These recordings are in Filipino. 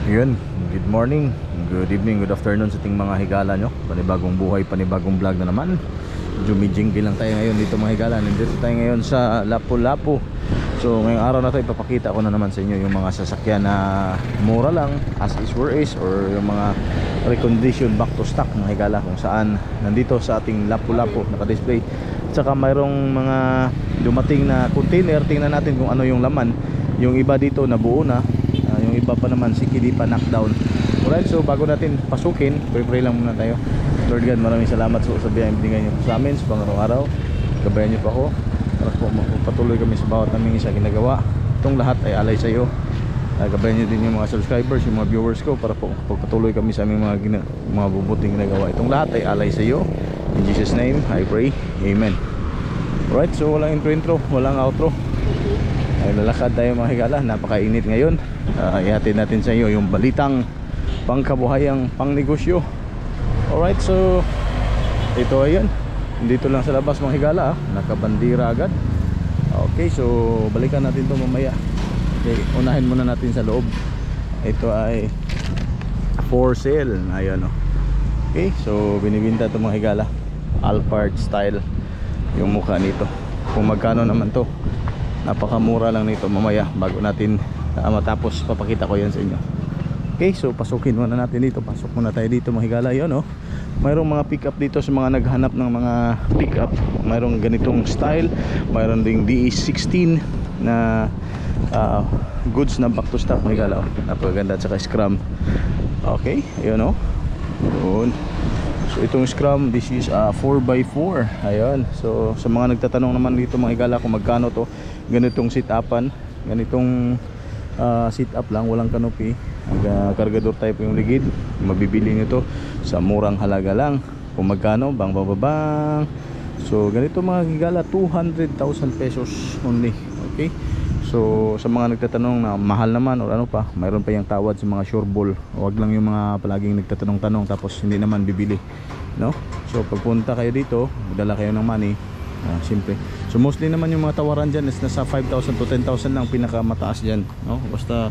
Yun, good morning, good evening, good afternoon sa ating mga higala nyo. Panibagong buhay, panibagong vlog na naman. Jumijinggi lang tayo ngayon dito mga higala. Nandito tayo ngayon sa Lapu-Lapu. So ngayong araw na to ipapakita ko na naman sa inyo yung mga sasakyan na mura lang, as is where is, or yung mga recondition back to stock mga higala, kung saan nandito sa ating Lapu-Lapu naka-display. Tsaka mayroong mga dumating na container. Tingnan natin kung ano yung laman. Yung iba dito nabuo na, yung iba pa naman hindi pa knockdown. Alright, so bago natin pasukin, pray lang muna tayo. Lord God, maraming salamat sa biyayang binigay niyo sa amin sa pang-araw-araw. Gabayan niyo pa ako para po magpatuloy kami sa bawat naming isa ginagawa. Itong lahat ay alay sa iyo. Gabayan niyo din yung mga subscribers, yung mga viewers ko, para po pagpatuloy kami sa aming mga bubuting ginagawa. Itong lahat ay alay sa iyo. In Jesus name I pray, amen. Alright, so walang intro, walang outro. Ay lalakad tayo mga higala, napakainit ngayon. Ihatid natin sa iyo yung balitang pangkabuhayang pangnegosyo. Alright, so ito ayan, dito lang sa labas mga higala, nakabandira agad. Okay, so balikan natin to mamaya. Okay, unahin muna natin sa loob. Ito ay for sale, ayan o. Okay, so binibinta to mga higala, Alphard style yung mukha nito. Kung magkano naman to, napakamura lang nito mamaya bago natin matapos papakita ko yan sa inyo. Okay, so pasukin muna natin dito. Pasok muna tayo dito mga higala. Yun oh, mayroong mga pick up dito sa mga naghanap ng mga pick up. Mayroong ganitong style, mayroon ding DE16 na goods na back to stock mga higala. Napakaganda, at saka scrum. Okay, yun oh, yun. So itong scrum, this is 4x4. Ayan, so sa mga nagtatanong naman dito mga higala kung magkano to, ganitong sit upan, ganitong sit up lang, walang canopy, kargador type yung ligid, mabibili nyo to sa murang halaga lang. Kung magkano, bang bababang. So ganito mga higala, 200,000 pesos only. Okay, so sa mga nagtatanong na mahal naman o ano pa, mayroon pa yung tawad sa mga sure ball. Huwag lang yung mga palaging nagtatanong-tanong tapos hindi naman bibili, no? So pagpunta kayo dito, dala kayo ng money, simple. So mostly naman yung mga tawaran dyan is nasa 5,000 to 10,000 lang, pinakamataas dyan, no? Basta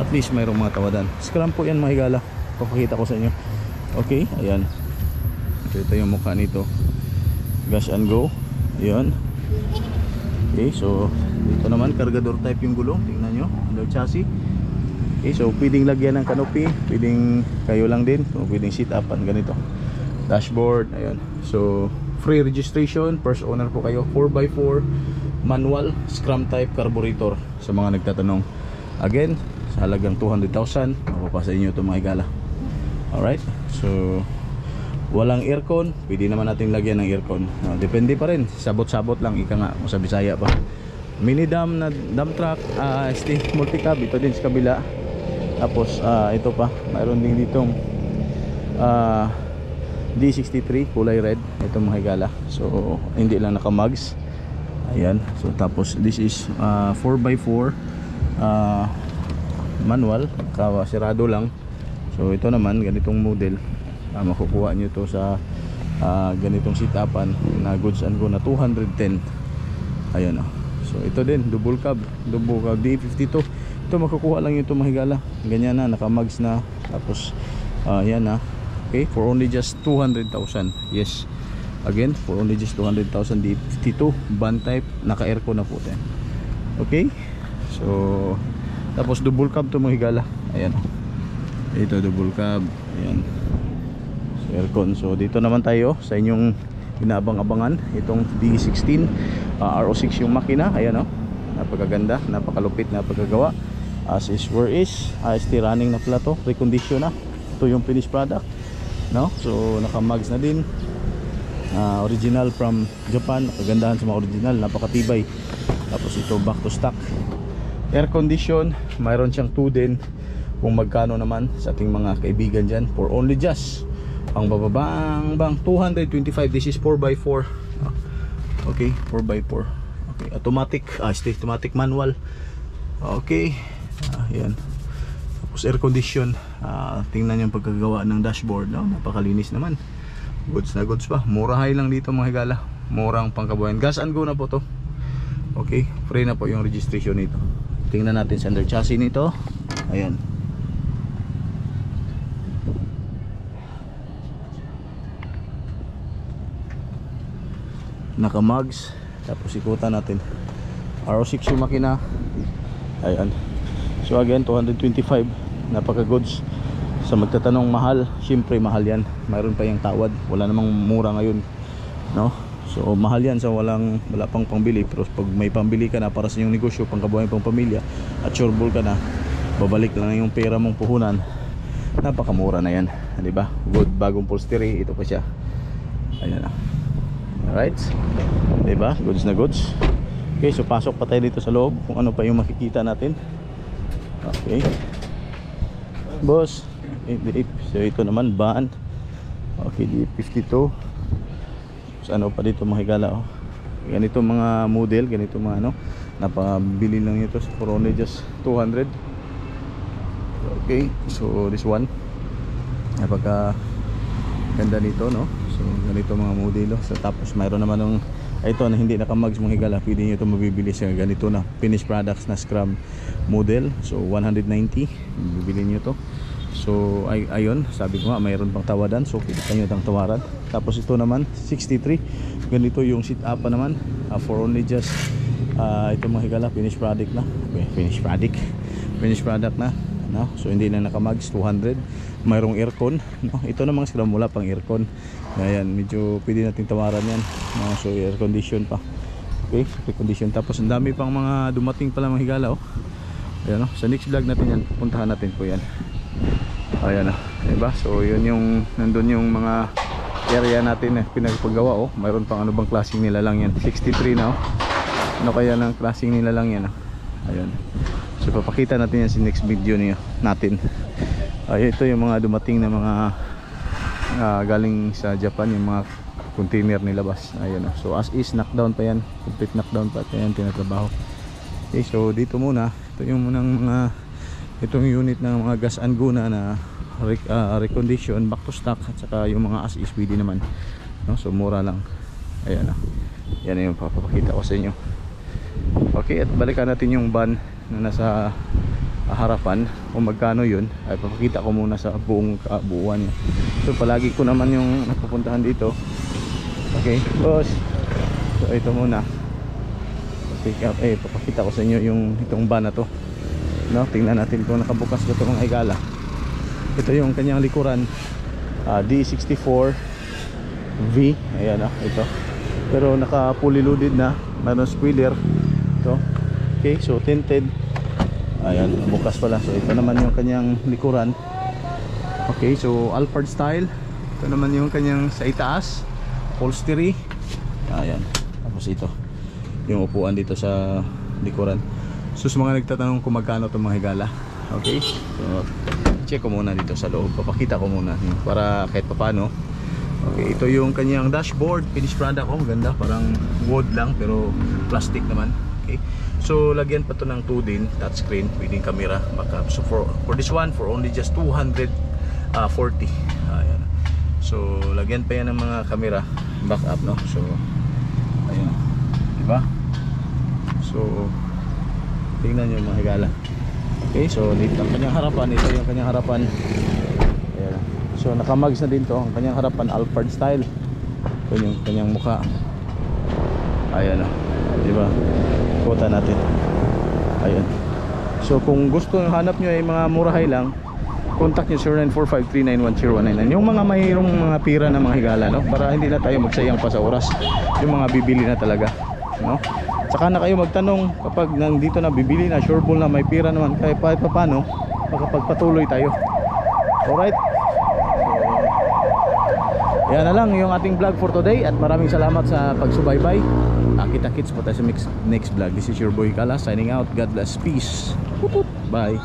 at least mayroong mga tawadan. Scrum po yan mga higala, papakita ko sa inyo. Okay, ayan. So ito yung mukha nito, gas and go. Ayan. Okay, so dito naman kargador type yung gulong, tingnan nyo, under chassis. Okay, so pwedeng lagyan ng canopy, pwedeng kayo lang din, so pwedeng sit upan ganito. Dashboard, ayan. So free registration, first owner po kayo. 4x4 manual, scrum type carburetor sa mga nagtatanong. Again, sa halagang 200,000 mapapasa inyo ito mga higala. Alright, so walang aircon, pwede naman natin lagyan ng aircon. Depende pa rin, sabot-sabot lang, ika nga kung sa Bisaya pa. Mini dump na dump truck, multi-cab, ito din sa kabila. Tapos ito pa, mayroon din ditong D63 kulay red, ito mga higala. So hindi lang naka-mugs. Ayan, so tapos this is 4x4 manual, sirado lang. So ito naman ganitong model, makukuha nyo to sa ganitong sit-upan na goods and go na 210. Ayan oh. So ito din double cab D52. Ito makukuha lang ito mga higala, ganyan na, naka-mugs na. Tapos yan na. Okay, for only just 200,000. Yes, again, for only just 200,000 D52 van type, naka-aircon na po tayo. Okay, so tapos double cab to mga higala. Ayan, ito double cab. Ayan, so aircon. So dito naman tayo sa inyong inaabang-abangan, itong D16 RO6 yung makina. Ayan o, napakaganda, napakalupit, napakagawa. As is where is, still running na pala to, recondition na. Ito yung finished product, no? So naka-mugs na din, original from Japan. Kagandahan sa mga original, napakatibay. Tapos ito back to stock, air condition, mayroon siyang 2 din. Kung magkano naman sa ating mga kaibigan dyan, for only just ang bababang 225. This is 4x4. Okay, 4x4. Okay, automatic, automatic manual. Okay, yan. Tapos air condition. Tingnan yung pagkagawa ng dashboard, no? Napakalinis naman. Goods na goods pa. Murahay lang dito mga higala, murang pangkabuhayan. Gas and go na po to. Okay, free na po yung registration nito. Tingnan natin sa under chassis nito. Ayan. naka mugs. Tapos ikutan natin. RO6 yung makina. Ayan. So again 225, napaka goods. Sa magtatanong mahal, syempre mahal yan. Mayroon pa yung tawad, wala namang mura ngayon, no? So mahal yan sa wala pang pambili. Pero pag may pambili ka na para sa inyong negosyo, pangkabuhay, pang pamilya, at sureball ka na, babalik lang yung pera mong puhunan, napakamura na yan, di ba? Good, bagong upholstery, ito pa siya. Ayan na. Alright, di ba? Goods na goods. Okay, so pasok pa tayo dito sa loob kung ano pa yung makikita natin. Okay, boss. So ito naman van. Okay, D52. So ano pa dito mga higala, oh. Ganito mga model, ganito mga ano, napabili lang ito sa for only just 200. Okay, so this one napaka ganda nito, no? So ganito mga modelo. So tapos mayroon naman ng ito na hindi naka-mugs mga higala, pwede nyo ito mabibili sa ganito na finished products na scrum model. So 190 bibili nyo to. So ayun, sabi ko nga mayroon pang tawadan, so kita nyo itang tawaran. Tapos ito naman 63, ganito yung sit up pa naman, for only just ito mga higala, finished product na. Okay, finished product na, no? So hindi na naka-mugs, 200. Mayroong aircon, no? Ito namang scrum, wala pang aircon. Ayan, medyo pwede natin tawaran yan, no? So air condition pa. Okay, air condition. Tapos ang dami pang mga dumating pala mga higala, oh. Ayan, no? Sa next vlog natin yan, puntahan natin po yan. Ayan na, diba? So yun yung nandun yung mga area natin pinagpagawa, oh. Mayroon pang ano bang klaseng nila lang yan, 63 na, oh. Ano kaya ng klaseng nila lang yan, oh. Ayun. So papakita natin yan sa next video niyo natin. Ito yung mga dumating na mga galing sa Japan, yung mga container nilabas. Ayun, oh. So as is, knockdown pa yan, complete knockdown pa yan, tinatrabaho. Okay, so dito muna, ito yung munang mga itong unit ng mga gas and guna na recondition, back to stock, at saka yung mga as is pwede naman, no? So mura lang. Ayan na, yan yung papapakita ko sa inyo. Okay, at balikan natin yung van na nasa harapan, kung magkano yun ay papakita ko muna sa buong kabuuan niya. So palagi ko naman yung napupuntahan dito. Okay boss, so ito muna pick up, papakita ko sa inyo yung itong van na to, no? Tingnan natin kung nakabukas ba ito mga higala. Ito yung kanyang likuran, D64 V. Ayan, ito, pero naka fully loaded na, mayroon spoiler ito. Okay, so tinted. Ayan, bukas pala. So ito naman yung kanyang likuran. Okay, so Alphard style. Ito naman yung kanyang sa itaas, upholstery. Ayan, tapos ito yung upuan dito sa likuran. So sa mga nagtatanong kung magkano itong mga higala, okay, so check ko muna dito sa loob, papakita ko muna para kahit papano. Okay, ito yung kanyang dashboard, finished product. Oh, ganda, parang wood lang pero plastic naman. Okay, so lagyan pa to ng 2 din touchscreen, pwedeng camera backup. So for this one, for only just 240. Ayan. So lagyan pa yan ng mga camera backup, no? So ayan, diba? So tingnan nyo mga higala. Okay, so dito ang kanyang harapan, ito yung kanyang harapan. Ayan. So naka-mugs na din to, ang kanyang harapan Alphard style. Ito yung kanyang mukha. Ayan, diba? Kuta natin. Ayan. So kung gusto nyo, hanap nyo ay mga murahay lang, contact nyo 0945391019. Yung mga mayroong mga pira na mga higala, no? Para hindi na tayo magsayang pa sa oras. Yung mga bibili na talaga, no? Saka na kayo magtanong kapag nandito na bibili na, sureball na may pira naman, kahit paano makapagpatuloy tayo. Alright, so yan na lang yung ating vlog for today, at maraming salamat sa pagsubaybay. Kita-kits po tayo sa next vlog. This is your boy Kala signing out. God bless, peace, bye.